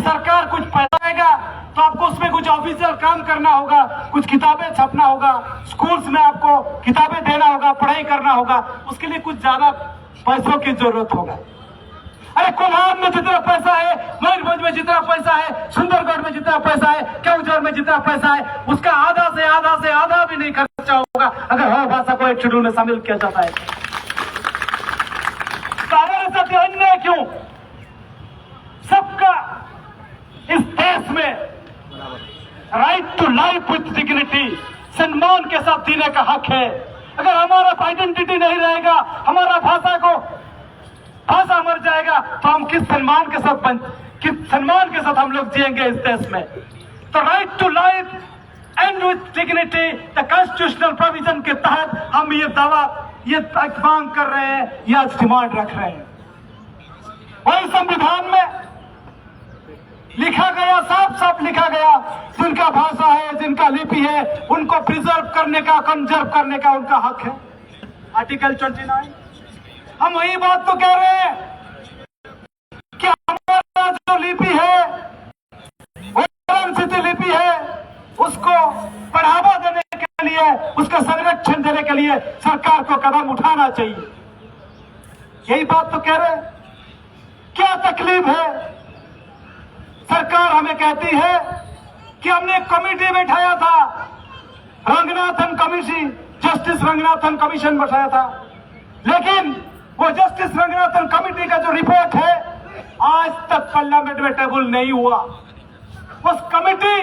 सरकार कुछ पैसा आएगा तो आपको उसमें कुछ ऑफिशियल काम करना होगा, कुछ किताबें छपना होगा, स्कूल्स में आपको किताबें देना होगा, पढ़ाई करना होगा, उसके लिए कुछ ज्यादा पैसों की जरूरत होगा। अरे कोल्हान में जितना पैसा है, मयूरभंज में जितना पैसा है, सुंदरगढ़ में जितना पैसा है, केवंझर में जितना पैसा है, उसका आधा से आधा भी नहीं खर्चा होगा अगर हर भाषा को एक शेड्यूल में शामिल किया जाता है। तो हमारे साथ अन्याय क्यों? सबका इस देश में right to life with dignity, सम्मान के साथ जीने का हक है। अगर हमारा आइडेंटिटी नहीं रहेगा, हमारा भाषा मर जाएगा, तो हम किस सम्मान के साथ हम लोग जिएंगे इस देश में? तो right to life and with dignity the constitutional provision के तहत हम ये मांग कर रहे हैं, ये आज डिमांड रख रहे हैं। वही संविधान में लिखा गया, साफ लिखा गया, जिनका भाषा है, जिनका लिपि है, उनको प्रिजर्व करने का, कंजर्व करने का उनका हक है। आर्टिकल 29। हम वही बात तो कह रहे हैं कि हमारा जो लिपि है, वो लिपि है, उसको बढ़ावा देने के लिए, उसका संरक्षण देने के लिए सरकार को कदम उठाना चाहिए। यही बात तो कह रहे हैं। क्या तकलीफ है? सरकार हमें कहती है कि हमने एक कमेटी बैठाया था, Ranganathan commission, justice Ranganathan commission बैठाया था, लेकिन वो जस्टिस रंगनाथन कमेटी का जो रिपोर्ट है आज तक पार्लियामेंट में टेबल नहीं हुआ। उस कमेटी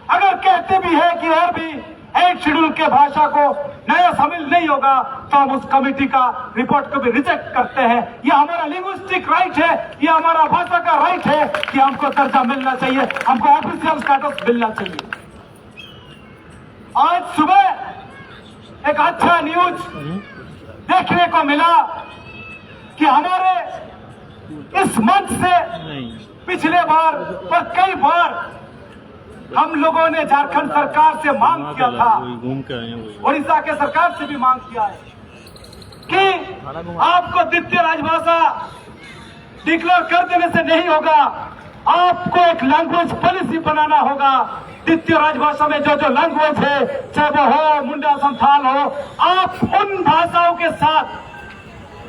अगर कहते भी है कि और भी 8 शेड्यूल के भाषा को नया शामिल नहीं होगा, तो हम उस कमेटी का रिपोर्ट को भी रिजेक्ट करते हैं। यह हमारा लिंग्विस्टिक राइट है, यह हमारा भाषा का राइट है कि हमको दर्जा मिलना चाहिए, हमको ऑफिशियल स्टेटस मिलना चाहिए। आज सुबह एक अच्छा न्यूज देखने को मिला कि हमारे इस मंच से पिछले बार और कई बार हम लोगों ने झारखंड सरकार से मांग किया था, उड़ीसा के सरकार से भी मांग किया है कि आपको द्वितीय राजभाषा डिक्लेयर कर देने से नहीं होगा, आपको एक लैंग्वेज पॉलिसी बनाना होगा। द्वितीय राजभाषा में जो लैंग्वेज है, चाहे वो हो मुंडा संथाल हो, आप उन भाषाओं के साथ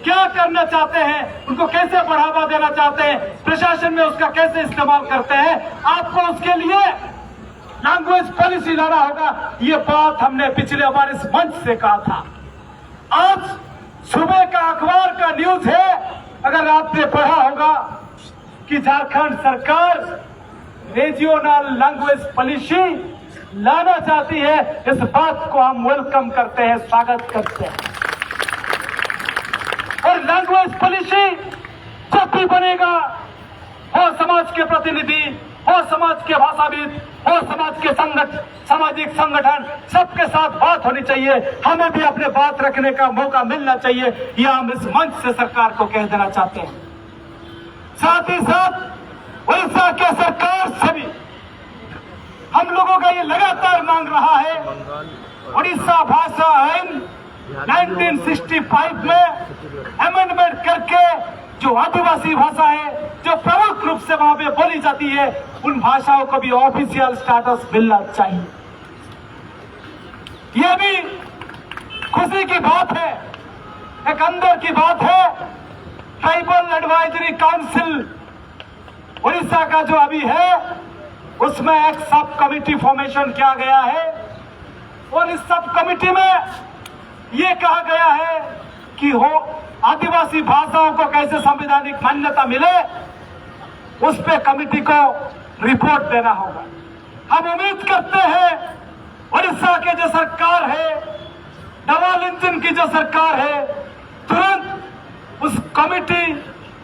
क्या करना चाहते हैं, उनको कैसे बढ़ावा देना चाहते हैं, प्रशासन में उसका कैसे इस्तेमाल करते हैं, आपको उसके लिए लैंग्वेज पॉलिसी लाना होगा। ये बात हमने पिछले बार इस मंच से कहा था। आज सुबह का अखबार का न्यूज है, अगर आपने पढ़ा होगा कि झारखंड सरकार रीजनल लैंग्वेज पॉलिसी लाना चाहती है। इस बात को हम वेलकम करते हैं, स्वागत करते हैं। और लैंग्वेज पॉलिसी जब भी बनेगा, हो समाज के प्रतिनिधि, हो समाज के भाषाविद, हो समाज के सामाजिक संगठन, सबके साथ बात होनी चाहिए। हमें भी अपने बात रखने का मौका मिलना चाहिए, यह हम इस मंच से सरकार को कह देना चाहते हैं। साथ ही साथ उड़ीसा के सरकार से भी हम लोगों का ये लगातार मांग रहा है, उड़ीसा भाषा आइन 1965 में अमेंडमेंट करके जो आदिवासी भाषा है, जो प्रमुख रूप से वहां पे बोली जाती है, उन भाषाओं को भी ऑफिशियल स्टेटस मिलना चाहिए। यह भी खुशी की बात है, एक अंदर की बात है। ट्राइबल एडवाइजरी काउंसिल उड़ीसा का जो अभी है, उसमें एक सब कमिटी फॉर्मेशन किया गया है और इस सब कमिटी में ये कहा गया है कि हो आदिवासी भाषाओं को कैसे संवैधानिक मान्यता मिले, उस पे कमिटी को रिपोर्ट देना होगा। हम उम्मीद करते हैं उड़ीसा के जो सरकार है, डबल इंजन की जो सरकार है, तुरंत उस कमिटी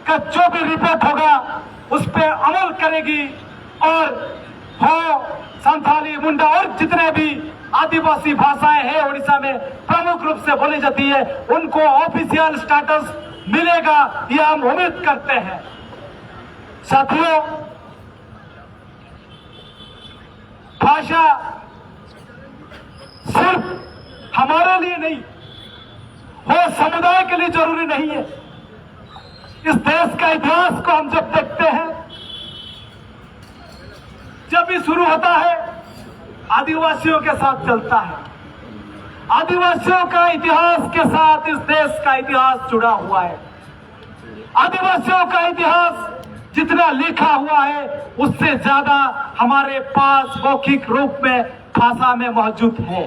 का जो भी रिपोर्ट होगा उस पे अमल करेगी और हो संथाली, मुंडा और जितने भी आदिवासी भाषाएं हैं उड़ीसा में प्रमुख रूप से बोली जाती है, उनको ऑफिशियल स्टेटस मिलेगा, यह हम उम्मीद करते हैं। साथियों, भाषा सिर्फ हमारे लिए नहीं, वो समुदाय के लिए जरूरी नहीं है। इस देश का इतिहास को हम जब देखते हैं जब भी शुरू होता है आदिवासियों के साथ चलता है। आदिवासियों का इतिहास के साथ इस देश का इतिहास जुड़ा हुआ है। आदिवासियों का इतिहास जितना लिखा हुआ है उससे ज्यादा हमारे पास मौखिक रूप में भाषा में मौजूद है।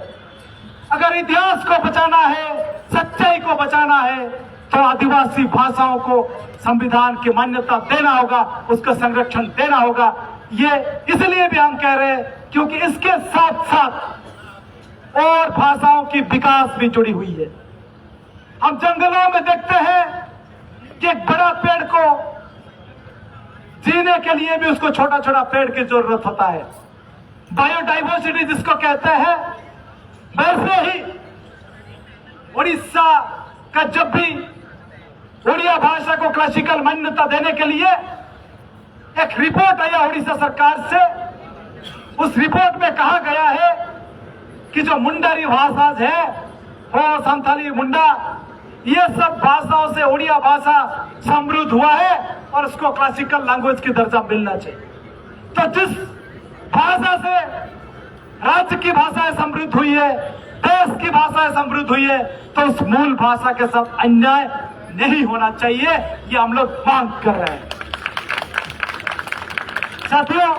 अगर इतिहास को बचाना है, सच्चाई को बचाना है, तो आदिवासी भाषाओं को संविधान की मान्यता देना होगा, उसका संरक्षण देना होगा। ये इसलिए भी हम कह रहे हैं क्योंकि इसके साथ साथ और भाषाओं की विकास भी जुड़ी हुई है। हम जंगलों में देखते हैं कि एक बड़ा पेड़ को जीने के लिए भी उसको छोटा छोटा पेड़ की जरूरत होता है। बायोडाइवर्सिटी जिसको कहते हैं, वैसे ही उड़ीसा का जब भी उड़िया भाषा को क्लासिकल मान्यता देने के लिए एक रिपोर्ट आया उड़ीसा सरकार से, उस रिपोर्ट में कहा गया है कि जो मुंडारी भाषा है, हो संथाली मुंडा, ये सब भाषाओं से उड़िया भाषा समृद्ध हुआ है और उसको क्लासिकल लैंग्वेज की दर्जा मिलना चाहिए। तो जिस भाषा से राज्य की भाषाएं समृद्ध हुई है, देश की भाषाएं समृद्ध हुई है, तो उस मूल भाषा के साथ अन्याय नहीं होना चाहिए, ये हम लोग मांग कर रहे हैं। साथियों,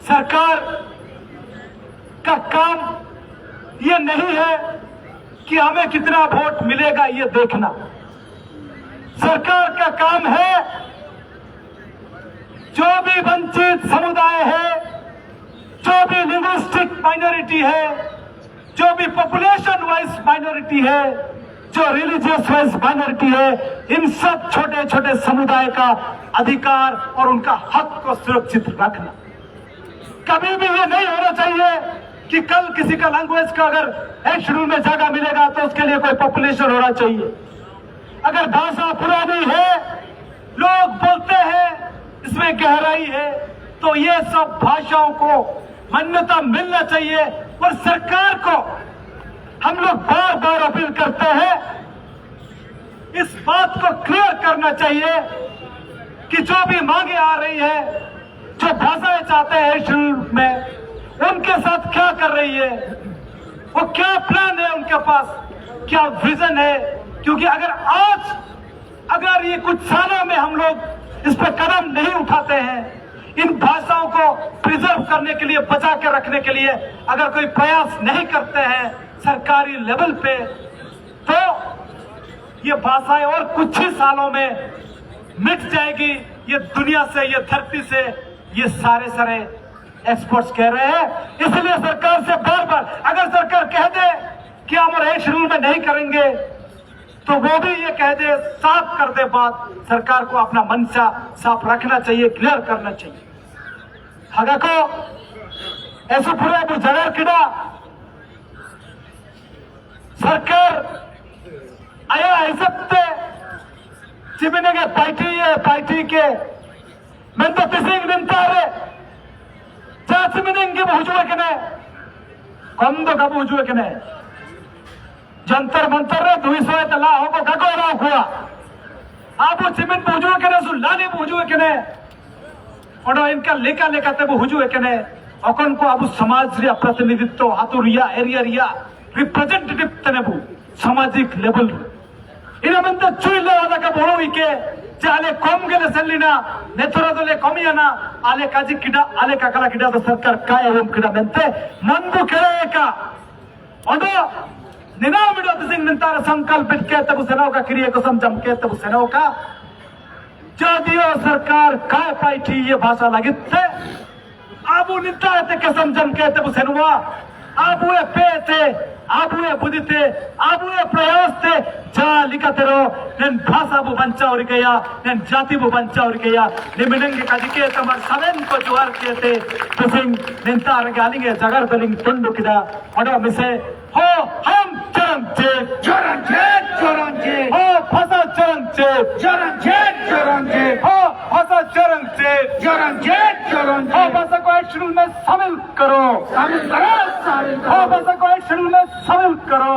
सरकार का काम ये नहीं है कि हमें कितना वोट मिलेगा ये देखना। सरकार का काम है जो भी वंचित समुदाय है, जो भी लिंग्विस्टिक माइनॉरिटी है, जो भी पॉपुलेशन वाइज माइनॉरिटी है, जो रिलीजियस वाइज माइनॉरिटी है, इन सब छोटे छोटे समुदाय का अधिकार और उनका हक को सुरक्षित रखना। कभी भी ये नहीं होना चाहिए कि कल किसी का लैंग्वेज का अगर एक शेड्यूल में जगह मिलेगा तो उसके लिए कोई पॉपुलेशन होना चाहिए। अगर भाषा पुरानी है, लोग बोलते हैं, इसमें गहराई है, तो ये सब भाषाओं को मान्यता मिलना चाहिए। और सरकार को हम लोग बार बार अपील करते हैं, इस बात को क्लियर करना चाहिए कि जो भी मांगे आ रही है, जो भाषाएं चाहते हैं शेड्यूल में, उनके साथ क्या कर रही है, वो क्या प्लान है उनके पास, क्या विजन है। क्योंकि अगर ये कुछ सालों में हम लोग इस पर कदम नहीं उठाते हैं, इन भाषाओं को प्रिजर्व करने के लिए, बचा के रखने के लिए अगर कोई प्रयास नहीं करते हैं सरकारी लेवल पे, तो ये भाषाएं और कुछ ही सालों में मिट जाएगी ये दुनिया से, ये धरती से, ये सारे एक्सपर्ट्स कह रहे हैं। इसलिए सरकार से बार बार, अगर सरकार कह दे कि हम एक शेड्यूल में नहीं करेंगे, तो वो भी ये कह दे, साफ कर दे बात। सरकार को अपना मंशा साफ रखना चाहिए, क्लियर करना चाहिए। हागाको ऐसे पूरे जगह किड़ा सरकार आया ऐसे चिमने के पार्टी के मैं तो तिसिंग निंता रे चिमने बुझुए के ने कम तो कब बुझुए के ने जंतर मंतर रे 200 तला होको कको रा हुआ आप चिमन बुझुए के ने सुलाने बुझुए के ने और इनका लेका ते बुझुए के ने अकन को अब समाज रे प्रतिनिधित्व हातुरिया एरिया रिया रिप्रेजेंटेटिव तने बु सामाजिक लेवल इन मंत चुइले वाला का बोलो इके चाले कम गेले सल्लिना नेतरा दोले कमियाना आले काजी किडा आले काकला किडा तो सरकार काय एवं किडा बनते मनबु करे का ओडो निना मिडो तिसिंग निंतार संकल्पित के तब सेनाओं का क्रिया को समझम के तब सेनाओं का जादियो सरकार काय पाइठी ये भाषा लगिते आबू निंता ते के समझम के तब सेनुआ आबुए पेते आबुए बुदिते आबुए प्रयास थे जा लिखते रहो नन भाषा बु बंचा और गया नन जाति बु बंचा और गया निमिनंगे काजिके तमर सवेन को जुआर कहते तिसिंग निंतार गालिंगे जगर बलिंग टुंडु किडा ओडो मिसे हो हम चरंजे हो भाषा चरंजे हो भाषा चरंजे हो भाषा को एक शेड्यूल में शामिल करो हो भाषा को एक शेड्यूल में शामिल करो